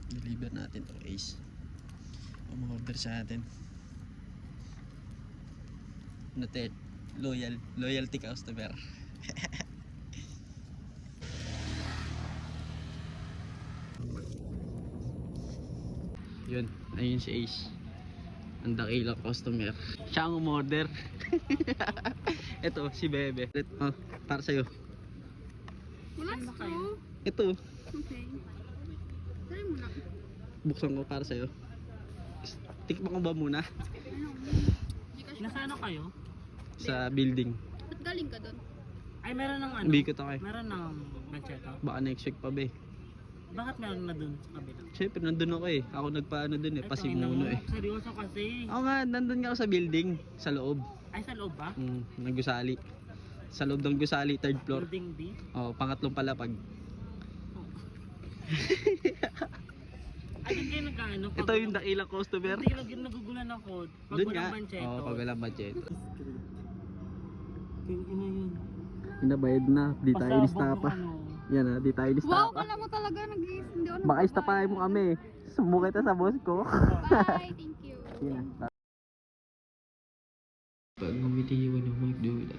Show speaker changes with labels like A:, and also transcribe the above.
A: Deliver natin to Ace. Umorder sa atin. Noted. Loyalty customer. Yun, ayun si Ace. Ang dakilang customer. Siya ang umorder. Ito, si Bebe. Oh, para sa'yo.
B: Wala straw.
A: Ito,
B: Okay. Try mo na.
A: buksan ko para sa'yo. Tikman ko ba muna?
B: Ano? Gcash
C: Nasa ano kayo?
A: Sa building.
B: Ba't galing ka doon?
C: Ay, meron ng ano?
A: Hindi ko to kay.
C: Meron ng mancheta.
A: Baka next week pa be.
C: Bakit meron na dun sa kabila?
A: Siyempre, nandun ako eh. Ako nagpaano dun eh.
C: Ay,
A: Pasimuno
C: tangina
A: eh.
C: mo. Seryoso kasi.
A: Oo nga, nandun nga ako sa building. Sa loob.
C: Ay, sa loob ba?
A: Nag-gusali. Sa loob ng gusali, third floor.
C: Building B?
A: Oh, pangatlong palapag.
C: Ay, hindi kayo nagkaano.
A: Ito yung dakilang customer.
C: Hindi lagi nagugulan ako. Pag
A: Dun
C: walang
A: nga.
C: mancheto.
A: Oo, pag walang budget.
C: Yung ina yun.
A: Inabayad na. Di tayo
C: Pasabog
A: lista
C: yung
A: pa.
C: ano.
A: Yan ah, di tayo lista
B: Wow,
A: pa.
B: kala mo talaga hindi ako
A: Baka istapahin mo kami. Sumo kita sa boss ko.
B: Bye, thank you.
A: Yan. Pag bumitiwan ng magduda.